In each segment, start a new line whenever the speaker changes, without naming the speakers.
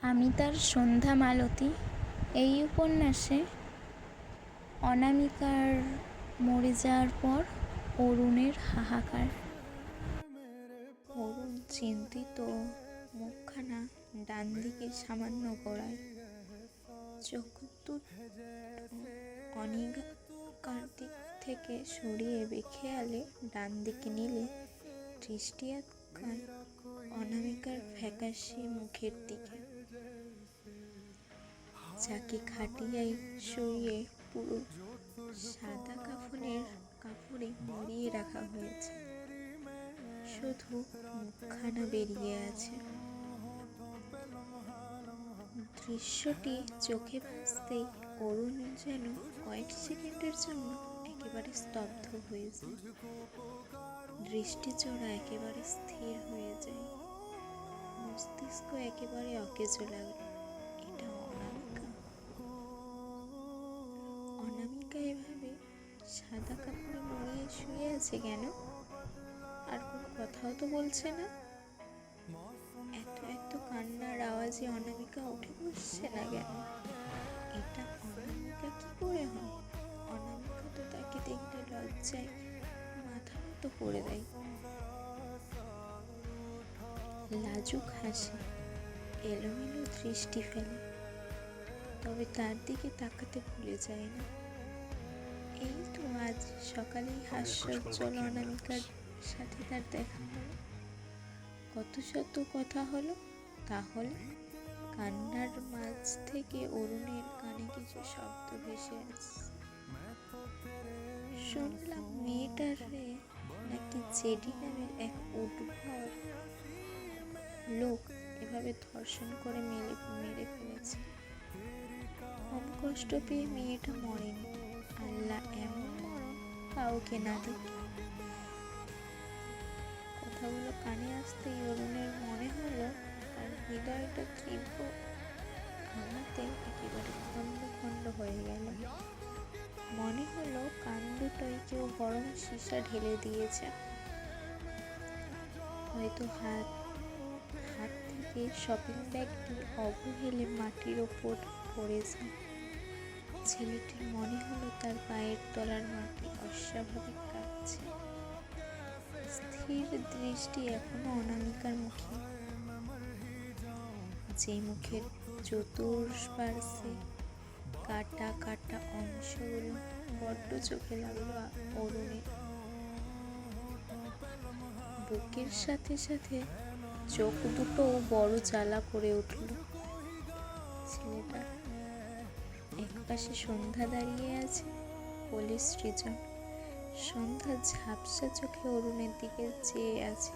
আমি তার সন্ধ্যা মালতী এই উপন্যাসে অনামিকার মরে যাওয়ার পর অরুণের হাহাকার। অরুণ চিন্তিত, মুখখানা ডান দিকে সামান্য গোড়ায়, চোখ দুটো অনিকার দিক থেকে সরিয়ে বেখেয়ালে ডান দিকে নিলে দৃষ্টি আটকায় অনামিকার ফ্যাকাশে মুখের দিকে, যাকে খাটিয়ায় শুইয়ে পুরো সাদা কাপড়ে মুড়িয়ে রাখা হয়েছে, শুধু মুখখানা বেরিয়ে আছে। দৃশ্যটি চোখে ভাসতেই অরুণ যেন কয়েক সেকেন্ডের জন্য একেবারে স্তব্ধ হয়ে যায়, দৃষ্টিচোরা একেবারে স্থির হয়ে যায়, মস্তিষ্ক একেবারে অকেজো লাগে। এটা অনামিকা এভাবে সাদা কাপড়ে মুড়িয়ে শুয়ে আছে কেন? আর কোনো কথাও তো বলছে না। এত কান্নার আওয়াজে অনামিকা উঠে বসছে না কেন? এটা অনামিকা কি করে হয়? অনামিকা তো তাকে দেখলে লজ্জায় মাথা মতো করে দেয়, লাজুক হাসি, এলোমেলো দৃষ্টি ফেলে, তবে তার দিকে তাকাতে ভুলে যায় না। এই তো আজ সকালেই হাস্যোজ্জ্বল অনামিকার সাথে তার দেখা হলো, কত শত কথা হলো। তাহলে কান্নার মাঝ থেকে অরুণের কানে কিছু শব্দ ভেসে আসছে। শুনলাম মেয়েটারে নাকি জেডি নামের এক উদ্ভট লোক এভাবে ধর্ষণ করে মেরে ফেলেছে। কম কষ্ট পেয়ে মেয়েটা মরেনি। আল্লাহ এমন মরণ কাউকে না দেখে। কথাগুলো কানে আসতেই অরুণের মনে হলো তার হৃদয়টা তীব্র আঘাতে একেবারে খণ্ড খণ্ড হয়ে গেল। মনে হলো কান দুটোয় কেউ গরম সীসা ঢেলে দিয়েছে। হয়তো হাত থেকে শপিং ব্যাগটি অবহেলে মাটির ওপর পড়েছে। ছেলেটির মনে হলো তার পায়ের তলার মাটি অস্বাভাবিক কাঁপছে। স্থির দৃষ্টি এখনো অনামিকার মুখে, যে মুখের চতুর্পার্শ্বে কাটা কাটা অংশগুলো বড্ড চোখে লাগলো অরুণের। বুকের সাথে সাথে চোখ দুটো বড় জ্বালা করে উঠল ছেলেটা। একপাশে সন্ধ্যা দাঁড়িয়ে আছে, কোলে সৃজন। সন্ধ্যা ঝাপসা চোখে অরুণের দিকে চেয়ে আছে।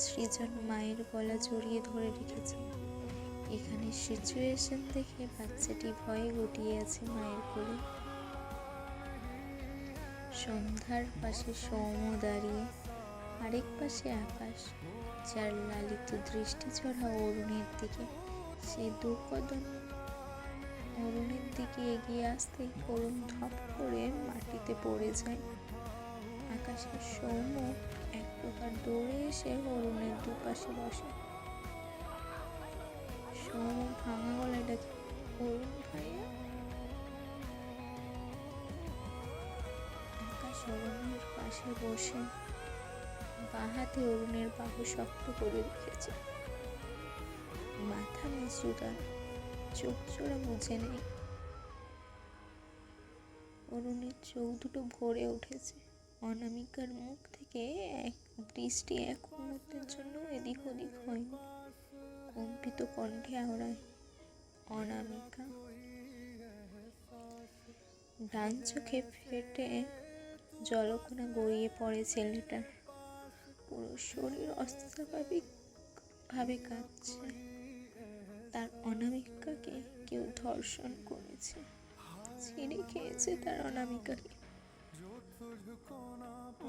সৃজন মায়ের গলা জড়িয়ে ধরে রেখেছে। এখানে সিচুয়েশন দেখে বাচ্চাটি ভয়ে গুটিয়ে আছে মায়ের কোলে। সন্ধ্যার পাশে সৌম্য দাঁড়িয়ে, আরেক পাশে আকাশ, যার লালিত দৃষ্টি ছড়া অরুণের দিকে। সে দুকদম অরুণের দিকে এগিয়ে আসতে অরুণ ধপ করে মাটিতে পড়ে যায়। আকাশের সৌম্য এক প্রকার দৌড়ে এসে অরুণের দুপাশে বসে। সৌম্য ভাঙা গলায় ডাকে, অরুণ ভাইয়া। আকাশ অরুণের পাশে বসে বাঁ হাতে অরুণের বাহু শক্ত করে রেখেছে। মাথা নিচু, তার চোখ জোড়া মুছে নেই। অরুণের চোখ দুটো ভরে উঠেছে। অনামিকার মুখ থেকে এক দৃষ্টি এক মুহূর্তের জন্য এদিক ওদিক হয়নি। কম্পিত কণ্ঠে আওড়ায়, অনামিকা। ডান চোখে ফেটে জলকণা গড়িয়ে পড়ে ছেলেটার। পুরো শরীর অস্বাভাবিক ভাবে কাঁপছে। তার অনামিকাকে কেউ ধর্ষণ করেছে, ছিঁড়ে খেয়েছে তার অনামিকাকে,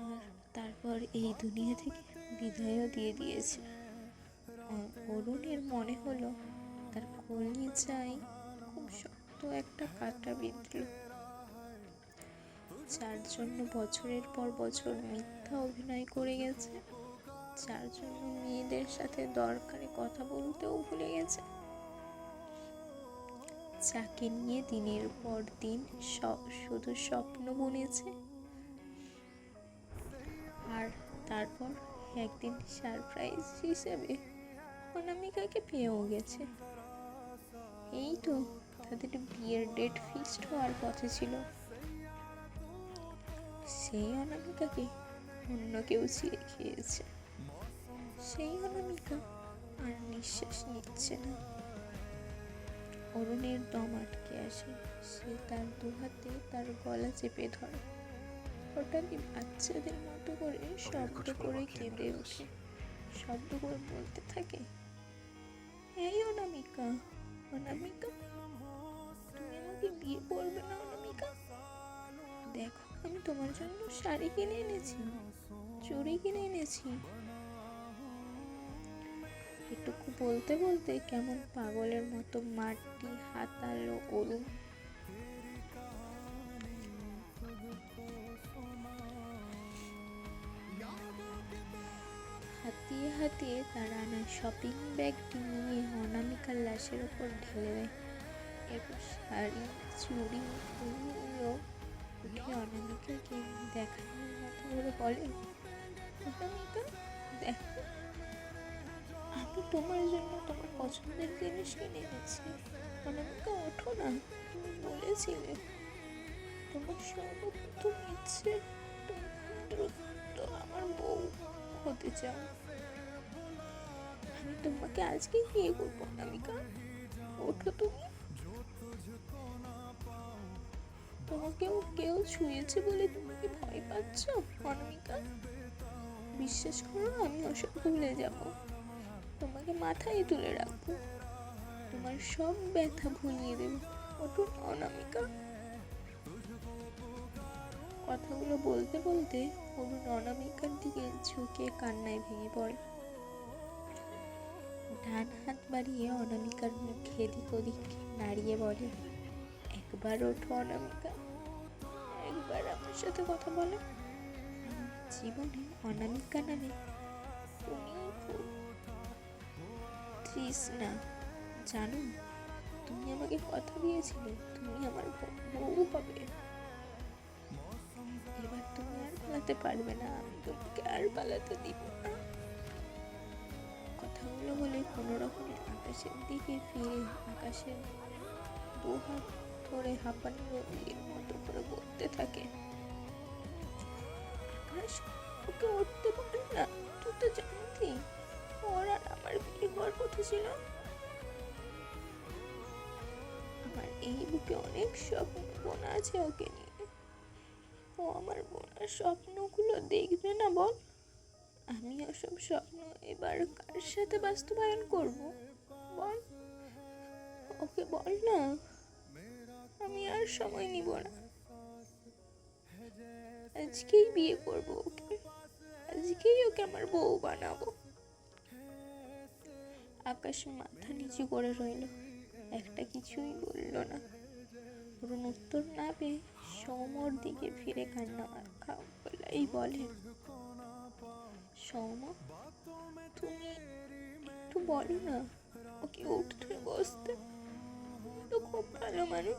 আর তারপর এই দুনিয়া থেকে বিদায়ও দিয়ে দিয়েছে। অরুণের মনে হলো তার কলিজায় খুব শক্ত একটা কাঁটা বিঁধল। যার জন্য বছরের পর বছর মিথ্যা অভিনয় করে গেছে, যার জন্য মেয়েদের সাথে দরকারে কথা বলতেও ভুলে গেছে, যাকে নিয়ে দিনের পর দিন শুধু স্বপ্ন বুনেছে। আর তারপর একদিন সারপ্রাইজ হিসেবে অনামিকাকে পেয়েও গেছে। এই তো তাদের বিয়ের ডেট ফিক্সড হওয়ার পথে ছিল, সেই অনামিকাকে অন্য কেউ ছিঁড়ে খেয়েছে। সেই অনামিকা আর নিঃশ্বাস নিচ্ছে না। অরুণের দম আটকে আসে। সে তার দুহাতে তার গলা চেপে ধরে। হঠাৎই বাচ্চাদের মতো করে শব্দ করে কেঁদে ওঠে। শব্দ করে বলতে থাকে, এই অনামিকা, অনামিকা, তুমি আমাকে বিয়ে করবে না অনামিকা? দেখো, আমি তোমার জন্য শাড়ি কিনে এনেছি, চুড়ি কিনে এনেছি। এটুকু বলতে বলতে কেমন পাগলের মতো মাটি হাতালো অরুণ। হাতিয়ে হাতিয়ে তার আনা শপিং ব্যাগটি নিয়ে অনামিকার লাশের ওপর ঢেলে দেয়। এরপর শাড়ি চুড়ি ফুলগুলো উঠে অনামিকাকে দেখানোর মতো করে বলে, অনামিকা দেখো, আমি তোমার জন্য তোমার পছন্দের জিনিস কিনে এনেছি। অনামিকা ওঠো না, তুমি বলেছিলে তোমার সর্বপ্রথম ইচ্ছে তুমি দ্রুত আমার বউ হতে চাও। আমি তোমাকে আজকে বিয়ে করবো অনামিকা, ওঠো তুমি। তোমাকেও কেউ ছুঁয়েছে বলে তুমি কি ভয় পাচ্ছ অনামিকা? বিশ্বাস করো, আমি ওসব ভুলে যাব, তোমাকে মাথায় তুলে রাখবো, তোমার সব ব্যথা ভুলিয়ে দেবো। ওঠো অনামিকা। কথাগুলো বলতে বলতে অরুণ অনামিকার দিকে ঝুঁকে কান্নায় ভেঙে পড়ে। ডান হাত বাড়িয়ে অনামিকার মুখ এদিক ওদিক নাড়িয়ে বলে, একবার ওঠো অনামিকা, একবার আমার সাথে কথা বলো। জীবনে অনামিকা নামে তুমি খুব তৃষ্ণা, জানো? তুমি আমাকে কথা দিয়েছিলে তুমি আমার বউ হবে। এবার তুমি আর পালাতে পারবে না, আমি তোমাকে আর পালাতে দিব না। কথাগুলো বলে কোনো রকমে আকাশের দিকে ফিরে আকাশের দুহাত ধরে হাঁপানি রোগীর মতো করে বলতে থাকে, আকাশ, ওকে উঠতে পারে না? তুই তো জানতি ওর আর আমার বিয়ে হওয়ার কথা ছিল। আমার এই বুকে অনেক স্বপ্ন বোনা আছে ওকে নিয়ে। ও আমার বোনার স্বপ্নগুলো দেখবে না বল? আমি ওসব স্বপ্ন এবার কার সাথে বাস্তবায়ন করব বল? ওকে বল না, আমি আর সময় নিব না, আজকেই বিয়ে করব ওকে, আজকেই ওকে আমার বউ বানাবো। আকাশ মাথা নিচু করে রইল, একটা কিছুই বলল না। অরুণ উত্তর না পেয়ে সৌম্যর দিকে ফিরে কান্না মাখা গলায় বলে, সৌম্য, তুমি একটু বলো না ওকে উঠতে বসতে, তো খুব ভালো মানুষ,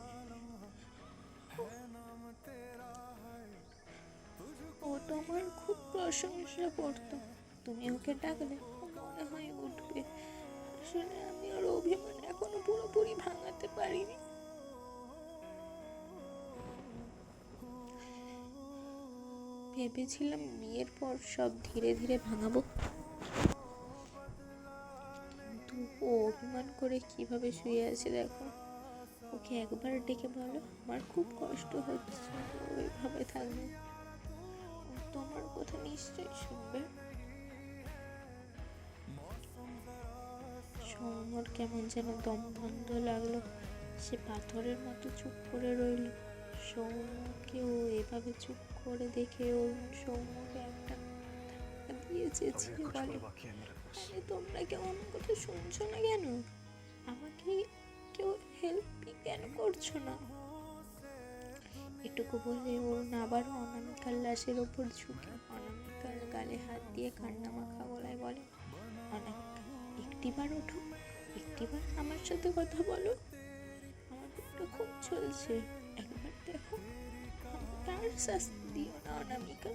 ও তোমার খুব প্রশংসা করতো। তুমি ওকে ডাকলে মনে হয় উঠবে। আসলে আমি ওর অভিমান এখনো পুরোপুরি ভাঙাতে পারিনি। ভেবেছিলাম বিয়ের পর সব ধীরে ধীরে ভাঙাবো, কিন্তু ও অভিমান করে কিভাবে শুয়ে আছে দেখো। ওকে একবার ডেকে বলো, আমার খুব কষ্ট হচ্ছে, ও এভাবে থাকবে। ও তোমার কথা নিশ্চয়ই শুনবে। সৌম্যর কেমন যেন দম বন্ধ লাগলো। সে পাথরের মতো চুপ করে রইল। সৌম্যকে ও এভাবে চুপ করে দেখে অরুণ সৌম্যকে একটা ধাক্কা দিয়ে চেঁচিয়ে বলে, আরে তোমরা কেউ আমার কথা শুনছো না কেন? আমাকে কেউ হেল্পই কেন করছো না? এটুকু বলে অরুণ আবারও অনামিকার লাশের ওপর ঝুঁকে অনামিকার গালে হাত দিয়ে কান্না মাখা গলায় বলে, অনামিকা, একটিবার ওঠো, একটিবার আমার সাথে কথা বলো, আমার খুব চলছে, একবার দেখো, আমাকে আর শাস্তি দিও না অনামিকা।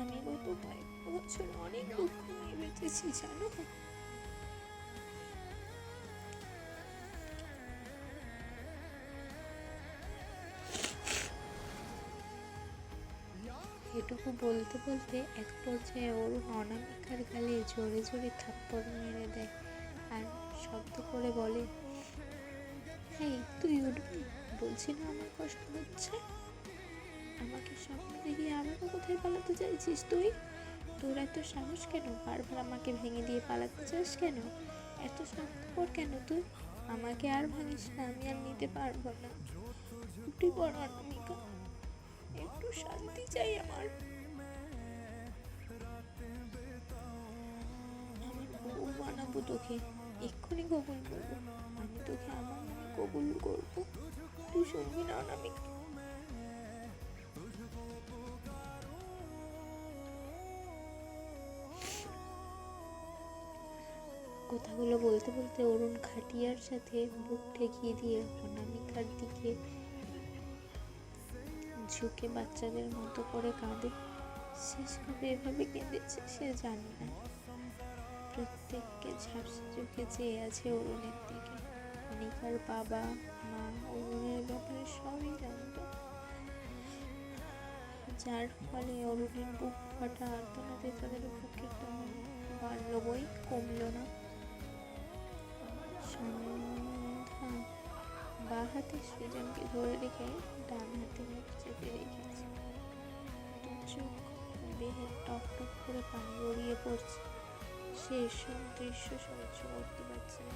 আমি গত কয়েক বছর অনেক দুঃখ নিয়ে বেঁচেছি জানো। এটুকু বলতে বলতে এক পর্যায়ে অরুণ অনামিকার গালে জোরে জোরে থাপ্পড় মেরে দেয় আর শব্দ করে বলে, হেই তুই উঠবি, বলছি না আমার কষ্ট হচ্ছে। আমাকে স্বপ্ন দেখিয়ে আবারও কোথায় পালাতে চাইছিস তুই? তোর এত সাহস কেন? বারবার আমাকে ভেঙে দিয়ে পালাতে চাস কেন? এত স্বার্থপর কেন তুই? আমাকে আর ভাঙিস না, আমি আর নিতে পারবো না। উঠে পড় অনামিকা, একটু শান্তি চাই আমার। আমার বউ বানাবো তোকে, এক্ষুনি কবুল করবো। আমি তোকে আমার নামে কবুল করবো, তুই শুনবি না অনামিকা। কথাগুলো বলতে বলতে অরুণ খাটিয়ার সাথে বুক ঠেকিয়ে দিয়ে অনামিকার দিকে ঝুঁকে বাচ্চাদের মতো করে কাঁদে। শেষ কবে এভাবে কেঁদেছে সে জানে না। প্রত্যেককে ঝাপসা চোখে চেয়ে আছে অরুণের দিকে। অনিকার বাবা মা অরুণের ব্যাপারে সবই জানত, যার ফলে অরুণের বুক ফাটা আর্তনাদে তাদের বুকের টান বাড়ল বই কমল না। সন্ধ্যা বা হাতে সৃজনকে ধরে রেখে ডান হাতে মুখ চেপে রেখেছে। দু চোখ বেয়ে টক টক করে পানি গড়িয়ে পড়ছে। সে এসব দৃশ্য সহ্য করতে পারছে না।